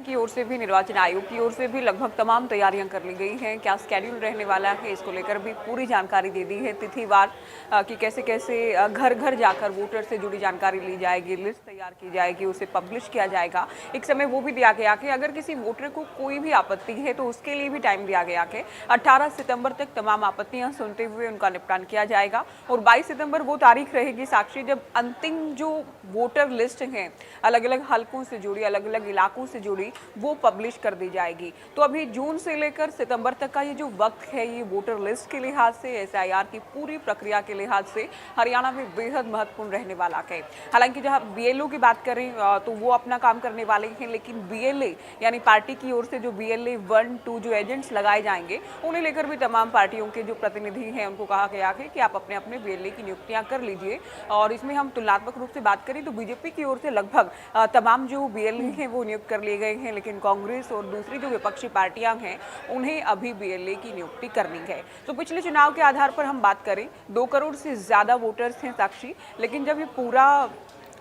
की ओर से भी, निर्वाचन आयोग की ओर से भी लगभग तमाम तैयारियां कर ली गई हैं। क्या स्केड्यूल रहने वाला है, इसको लेकर भी पूरी जानकारी दे दी है। तिथिवार कि कैसे कैसे घर घर जाकर वोटर से जुड़ी जानकारी ली जाएगी, लिस्ट तैयार की जाएगी, उसे पब्लिश किया जाएगा। एक समय वो भी दिया गया कि अगर किसी वोटर को कोई भी आपत्ति है तो उसके लिए भी टाइम दिया गया कि 18 सितंबर तक तमाम आपत्तियां सुनते हुए उनका निपटान किया जाएगा। और 22 सितंबर वो तारीख रहेगी साक्षी, जब अंतिम जो वोटर लिस्ट है अलग अलग हलकों से जुड़ी, अलग अलग इलाकों से जुड़ी, वो पब्लिश कर दी जाएगी। तो अभी जून से लेकर सितंबर तक का ये जो वक्त है, ये वोटर लिस्ट के लिहाज से, एसआईआर की पूरी प्रक्रिया के लिहाज से हरियाणा में बेहद महत्वपूर्ण रहने वाला है। हालांकि जहां बीएलओ की बात करें तो वो अपना काम करने वाले हैं, लेकिन बीएलए यानी पार्टी की ओर से जो बीएलए 1, 2 जो एजेंट्स लगाए जाएंगे, उन्हें लेकर भी तमाम पार्टियों के जो प्रतिनिधि हैं उनको कहा गया है कि आप अपने अपने बीएलए की नियुक्तियां कर लीजिए। और इसमें हम तुलनात्मक रूप से बात करें तो बीजेपी की ओर से लगभग तमाम जो बीएलए हैं वो नियुक्त कर लिए गए हैं, लेकिन कांग्रेस और दूसरी जो विपक्षी पार्टियां हैं उन्हें अभी बीएलए की नियुक्ति करनी है। तो पिछले चुनाव के आधार पर हम बात करें, 2 करोड़ से ज्यादा वोटर्स हैं साक्षी, लेकिन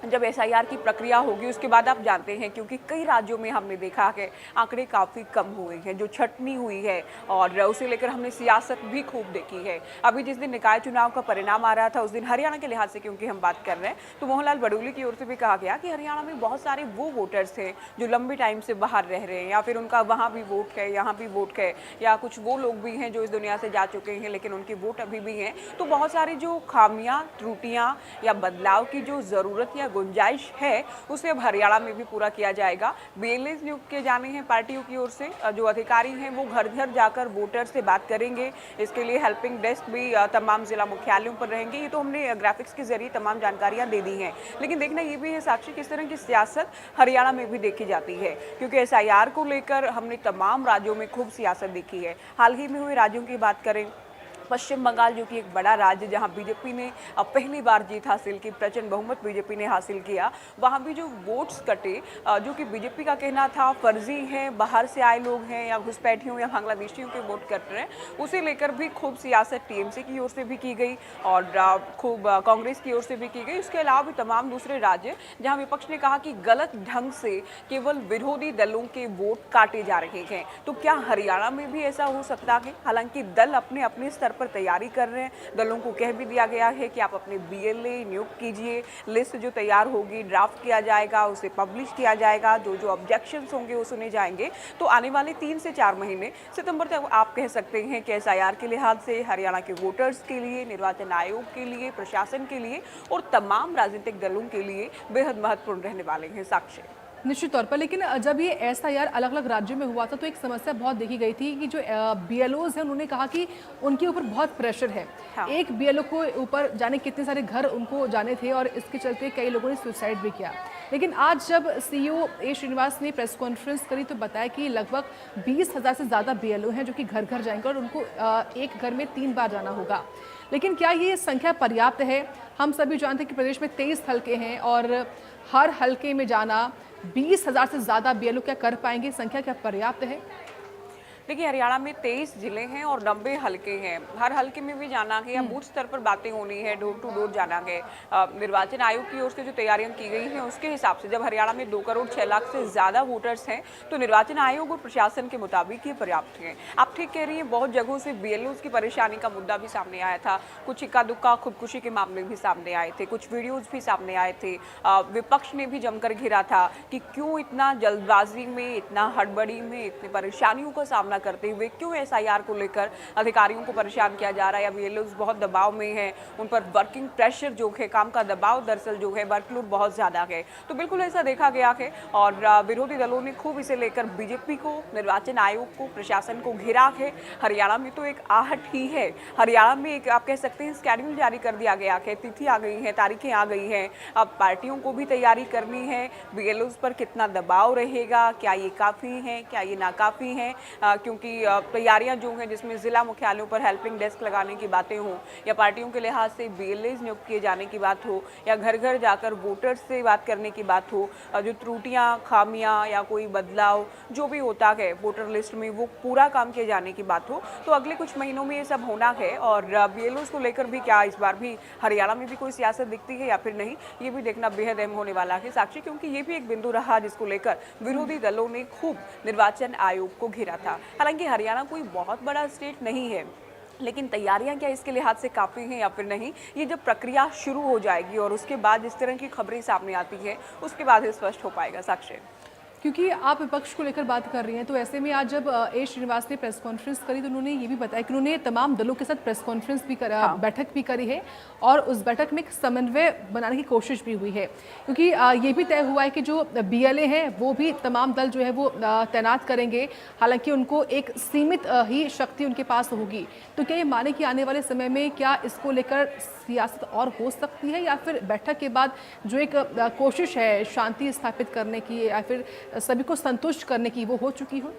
जब एसआईआर की प्रक्रिया होगी उसके बाद आप जानते हैं, क्योंकि कई राज्यों में हमने देखा है आंकड़े काफ़ी कम हुए हैं, जो छटनी हुई है और उसे लेकर हमने सियासत भी खूब देखी है। अभी जिस दिन निकाय चुनाव का परिणाम आ रहा था उस दिन हरियाणा के लिहाज से क्योंकि हम बात कर रहे हैं, तो मोहनलाल बडोली की ओर से भी कहा गया कि हरियाणा में बहुत सारे वो वोटर्स हैं जो लंबे टाइम से बाहर रह रहे हैं, या फिर उनका वहाँ भी वोट है, यहाँ भी वोट है, या कुछ वो लोग भी हैं जो इस दुनिया से जा चुके हैं लेकिन उनके वोट अभी भी हैं। तो बहुत सारी जो खामियां, त्रुटियां या बदलाव की जो ज़रूरत या गुंजाइश है उसे अब हरियाणा में भी पूरा किया जाएगा। बीएलए नियुक्त किए जाने हैं पार्टियों की ओर से, जो अधिकारी हैं वो घर घर जाकर वोटर से बात करेंगे। इसके लिए हेल्पिंग डेस्क भी तमाम जिला मुख्यालयों पर रहेंगे। ये तो हमने ग्राफिक्स के जरिए तमाम जानकारियां दे दी हैं, लेकिन देखना ये भी है साक्षी किस तरह की सियासत हरियाणा में भी देखी जाती है, क्योंकि एसआईआर को लेकर हमने तमाम राज्यों में खूब सियासत देखी है। हाल ही में हुए राज्यों की बात करें, पश्चिम बंगाल जो कि एक बड़ा राज्य जहां बीजेपी ने अब पहली बार जीत हासिल की, प्रचंड बहुमत बीजेपी ने हासिल किया, वहां भी जो वोट्स कटे, जो कि बीजेपी का कहना था फर्जी हैं, बाहर से आए लोग हैं या घुसपैठियों या बांग्लादेशियों के वोट कट रहे हैं, उसे लेकर भी खूब सियासत टीएमसी की ओर से भी की गई और खूब कांग्रेस की ओर से भी की गई। उसके अलावा भी तमाम दूसरे राज्य जहाँ विपक्ष ने कहा कि गलत ढंग से केवल विरोधी दलों के वोट काटे जा रहे हैं। तो क्या हरियाणा में भी ऐसा हो सकता है? हालांकि दल अपने अपने स्तर पर तैयारी कर रहे हैं, दलों को कह भी दिया गया है कि आप अपने बीएलए नियुक्त कीजिए, लिस्ट जो तैयार होगी ड्राफ्ट किया जाएगा, उसे पब्लिश किया जाएगा, जो जो ऑब्जेक्शंस होंगे वो सुने जाएंगे। तो आने वाले 3 से 4 महीने सितंबर तक आप कह सकते हैं कि एसआईआर के लिहाज से हरियाणा के वोटर्स के लिए, निर्वाचन आयोग के लिए, प्रशासन के लिए और तमाम राजनीतिक दलों के लिए बेहद महत्वपूर्ण रहने वाले हैं साक्षी। निश्चित तौर पर, लेकिन जब ये एसआईआर अलग अलग राज्यों में हुआ था तो एक समस्या बहुत देखी गई थी कि जो बीएलओज हैं उन्होंने कहा कि उनके ऊपर बहुत प्रेशर है। हाँ। एक बीएलओ को ऊपर जाने कितने सारे घर उनको जाने थे और इसके चलते कई लोगों ने सुसाइड भी किया। लेकिन आज जब सीईओ ए श्रीनिवास ने प्रेस कॉन्फ्रेंस करी तो बताया कि लगभग 20,000 से ज़्यादा बीएलओ हैं जो कि घर घर जाएंगे और उनको एक घर में 3 बार जाना होगा। लेकिन क्या ये संख्या पर्याप्त है? हम सभी जानते हैं कि प्रदेश में 23 हलके हैं और हर हलके में जाना 20,000 से ज़्यादा बीएलओ क्या कर पाएंगे? संख्या क्या पर्याप्त है? देखिए, हरियाणा में 23 जिले हैं और 90 हलके हैं। हर हलके में भी जाना है या बूथ स्तर पर बातें होनी है, डोर टू डोर जाना है। निर्वाचन आयोग की ओर से जो तैयारियां की गई हैं उसके हिसाब से जब हरियाणा में 2 करोड़ 6 लाख से ज़्यादा वोटर्स हैं तो निर्वाचन आयोग और प्रशासन के मुताबिक ये पर्याप्त है। आप ठीक कह रही हैं, बहुत जगहों से बीएलओज की परेशानी का मुद्दा भी सामने आया था, कुछ इक्का दुक्का खुदकुशी के मामले भी सामने आए थे, कुछ वीडियोज़ भी सामने आए थे। विपक्ष ने भी जमकर घिरा था कि क्यों इतना जल्दबाजी में, इतना हड़बड़ी में, इतनी परेशानियों का सामना करते हुए क्यों एसआईआर को लेकर अधिकारियों को परेशान किया जा रहा है या बीएलओज बहुत दबाव में है, उन पर वर्किंग प्रेशर जो है, काम का दबाव दरअसल जो है, वर्कलोड बहुत ज़्यादा है। तो बिल्कुल ऐसा देखा गया है और विरोधी दलों ने खूब इसे लेकर बीजेपी को, निर्वाचन आयोग को, प्रशासन को घिरा है। हरियाणा में तो एक आहट ही है, हरियाणा में एक आप कह सकते हैं स्केड्यूल जारी कर दिया गया है, तिथि आ गई है, तारीखें आ गई हैं। अब पार्टियों को भी तैयारी करनी है, बीएलओज पर कितना दबाव रहेगा, क्या ये काफ़ी है, क्या ये नाकाफ़ी है, क्योंकि तैयारियां जो हैं जिसमें ज़िला मुख्यालयों पर हेल्पिंग डेस्क लगाने की बातें हों या पार्टियों के लिहाज से BLAs नियुक्त किए जाने की बात हो या घर घर जाकर वोटर्स से बात करने की बात हो, जो त्रुटियां, खामियां या कोई बदलाव जो भी होता है वोटर लिस्ट में वो पूरा काम किए जाने की बात हो, तो अगले कुछ महीनों में ये सब होना है। और BLOs को लेकर भी क्या इस बार भी हरियाणा में भी कोई सियासत दिखती है या फिर नहीं, ये भी देखना बेहद अहम होने वाला है साक्षी, क्योंकि ये भी एक बिंदु रहा जिसको लेकर विरोधी दलों ने खूब निर्वाचन आयोग को घेरा था। हालांकि हरियाणा कोई बहुत बड़ा स्टेट नहीं है, लेकिन तैयारियां क्या इसके लिहाज से काफ़ी हैं या फिर नहीं, ये जब प्रक्रिया शुरू हो जाएगी और उसके बाद इस तरह की खबरें सामने आती है उसके बाद ही स्पष्ट हो पाएगा साक्षी। क्योंकि आप विपक्ष को लेकर बात कर रही हैं, तो ऐसे में आज जब ए श्रीनिवास ने प्रेस कॉन्फ्रेंस करी तो उन्होंने ये भी बताया कि उन्होंने तमाम दलों के साथ प्रेस कॉन्फ्रेंस भी करा, हाँ। बैठक भी करी है और उस बैठक में एक समन्वय बनाने की कोशिश भी हुई है, क्योंकि ये भी तय हुआ है कि जो BLA हैं वो भी तमाम दल जो है वो तैनात करेंगे। हालांकि उनको एक सीमित ही शक्ति उनके पास होगी। तो क्या ये माने कि आने वाले समय में क्या इसको लेकर सियासत और हो सकती है, या फिर बैठक के बाद जो एक कोशिश है शांति स्थापित करने की या फिर सभी को संतुष्ट करने की वो हो चुकी हो?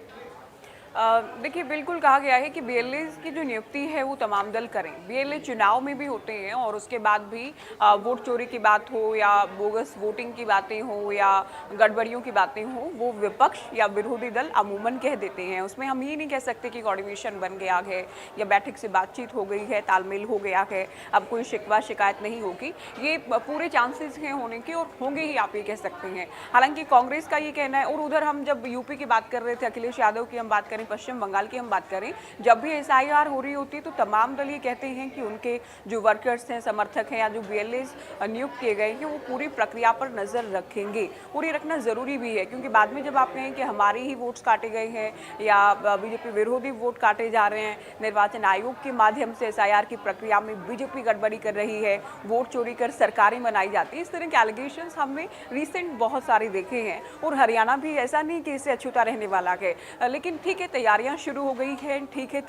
देखिए, बिल्कुल कहा गया है कि BLAs की जो नियुक्ति है वो तमाम दल करें। BLA चुनाव में भी होते हैं और उसके बाद भी वोट चोरी की बात हो या बोगस वोटिंग की बातें हो या गड़बड़ियों की बातें हो, वो विपक्ष या विरोधी दल अमूमन कह देते हैं। उसमें हम ये नहीं कह सकते कि कोऑर्डिनेशन बन गया है या बैठक से बातचीत हो गई है, तालमेल हो गया है, अब कोई शिकवा शिकायत नहीं होगी। ये पूरे चांसेस हैं होने के और होंगे ही, आप ये कह सकते हैं। हालांकि कांग्रेस का ये कहना है, और उधर हम जब यूपी की बात कर रहे थे, अखिलेश यादव की हम बात करें, पश्चिम बंगाल की हम बात करें, जब भी SIR हो रही होती है तो तमाम दल ये कहते हैं कि उनके जो वर्कर्स हैं, समर्थक हैं या जो BLAs नियुक्त किए गए हैं वो पूरी प्रक्रिया पर नजर रखेंगे। और ये रखना जरूरी भी है, क्योंकि बाद में जब आप कहें कि हमारे ही वोट्स काटे गए हैं या BJP विरोधी वोट काटे जा रहे हैं, निर्वाचन आयोग के माध्यम से SIR की प्रक्रिया में BJP गड़बड़ी कर रही है, वोट चोरी कर सरकारें बनाई जाती है, इस तरह के एलिगेशंस हमने रिसेंट बहुत सारे देखे हैं। और हरियाणा भी ऐसा नहीं कि इससे अछूता रहने वाला है, लेकिन ठीक है, तैयारियां शुरू हो गई हैं, ठीक है,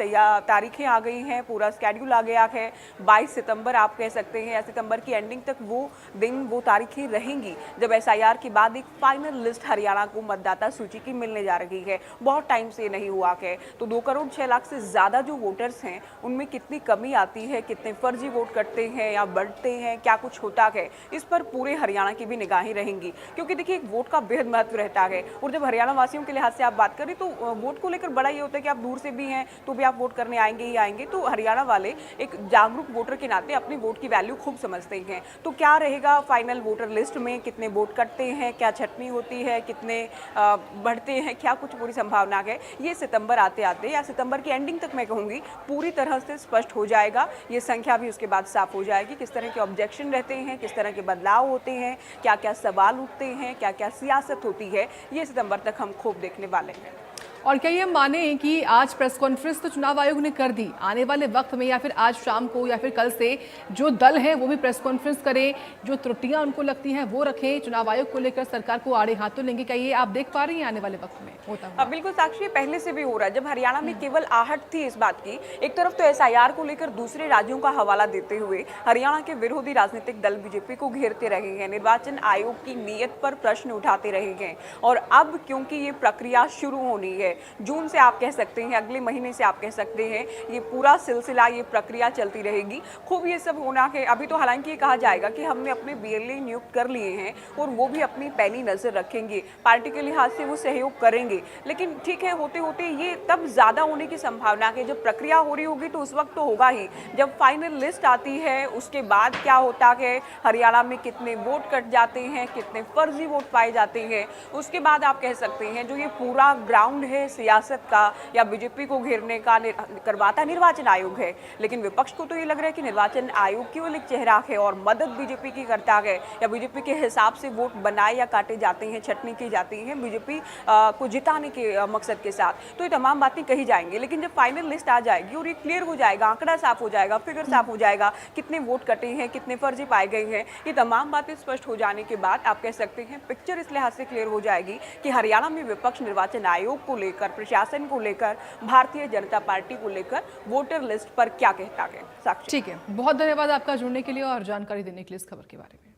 तारीखें आ गई हैं, पूरा स्केड्यूल आ गया है। 22 सितंबर आप कह सकते हैं या सितंबर की एंडिंग तक वो दिन, वो तारीखें रहेंगी जब SIR के बाद एक फाइनल लिस्ट हरियाणा को मतदाता सूची की मिलने जा रही है। बहुत टाइम से नहीं हुआ है, तो 2 करोड़ 6 लाख से ज़्यादा जो वोटर्स हैं उनमें कितनी कमी आती है, कितने फर्जी वोट करते हैं या बढ़ते हैं, क्या कुछ होता है, इस पर पूरे हरियाणा की भी निगाहें रहेंगी। क्योंकि देखिए, एक वोट का बेहद महत्व रहता है और जब हरियाणा वासियों के लिहाज से आप बात करें तो वोट को लेकर बड़ा ये होता है कि आप दूर से भी हैं तो भी आप वोट करने आएंगे ही आएंगे। तो हरियाणा वाले एक जागरूक वोटर के नाते अपने वोट की वैल्यू खूब समझते हैं। तो क्या रहेगा फाइनल वोटर लिस्ट में, कितने वोट कटते हैं, क्या छटनी होती है, कितने बढ़ते हैं, क्या कुछ पूरी संभावना है, ये सितंबर आते आते या सितंबर की एंडिंग तक मैं कहूँगी पूरी तरह से स्पष्ट हो जाएगा। ये संख्या भी उसके बाद साफ हो जाएगी, किस तरह के ऑब्जेक्शन रहते हैं, किस तरह के बदलाव होते हैं, क्या क्या सवाल उठते हैं, क्या क्या सियासत होती है, ये सितंबर तक हम खूब देखने वाले हैं। और क्या ये माने कि आज प्रेस कॉन्फ्रेंस तो चुनाव आयोग ने कर दी, आने वाले वक्त में या फिर आज शाम को या फिर कल से जो दल हैं वो भी प्रेस कॉन्फ्रेंस करें, जो त्रुटियां उनको लगती हैं वो रखें, चुनाव आयोग को लेकर सरकार को आड़े हाथों लेंगे? क्या ये आप देख पा रही हैं आने वाले वक्त में होता हुआ? बिल्कुल साक्षी, पहले से भी हो रहा है। जब हरियाणा में केवल आहट थी इस बात की, एक तरफ तो SIR को लेकर दूसरे राज्यों का हवाला देते हुए हरियाणा के विरोधी राजनीतिक दल BJP को घेरते रहे हैं, निर्वाचन आयोग की नीयत पर प्रश्न उठाते रहे हैं। और अब क्योंकि ये प्रक्रिया शुरू होनी है, जून से आप कह सकते हैं, अगले महीने से आप कह सकते हैं, ये पूरा सिलसिला, ये प्रक्रिया चलती रहेगी। खूब ये सब होना है। अभी तो हालांकि ये कहा जाएगा कि हमने अपने BLA नियुक्त कर लिए हैं और वो भी अपनी पैनी नजर रखेंगे, पार्टी के लिहाज से वो सहयोग करेंगे। लेकिन ठीक है, होते होते ये तब ज्यादा होने की संभावना है। जब प्रक्रिया हो रही होगी तो उस वक्त तो होगा ही, जब फाइनल लिस्ट आती है उसके बाद क्या होता है, हरियाणा में कितने वोट कट जाते हैं, कितने फर्जी वोट पाए जाते हैं, उसके बाद आप कह सकते हैं जो ये पूरा ग्राउंड है सियासत का या BJP को घेरने का करवाता निर्वाचन आयोग है। लेकिन विपक्ष को तो ये लग रहा है कि निर्वाचन आयोग केवल एक चेहरा है और मदद BJP की करता है, या BJP के हिसाब से वोट बनाए या काटे जाते हैं, छटनी की जाती है BJP को जिताने के मकसद के साथ। तो ये तमाम बातें कही जाएंगी, लेकिन जब फाइनल लिस्ट आ जाएगी और ये क्लियर हो जाएगा, आंकड़ा साफ हो जाएगा, फिगर साफ हो जाएगा, कितने वोट कटे हैं, कितने फर्जी पाए गए हैं, ये तमाम बातें स्पष्ट हो जाने के बाद आप कह सकते हैं पिक्चर इस लिहाज से क्लियर हो जाएगी कि हरियाणा में विपक्ष निर्वाचन आयोग को लेकर, प्रशासन को लेकर, भारतीय जनता पार्टी को लेकर वोटर लिस्ट पर क्या कहता है। साक्षी, ठीक है, बहुत धन्यवाद आपका जुड़ने के लिए और जानकारी देने के लिए इस खबर के बारे में।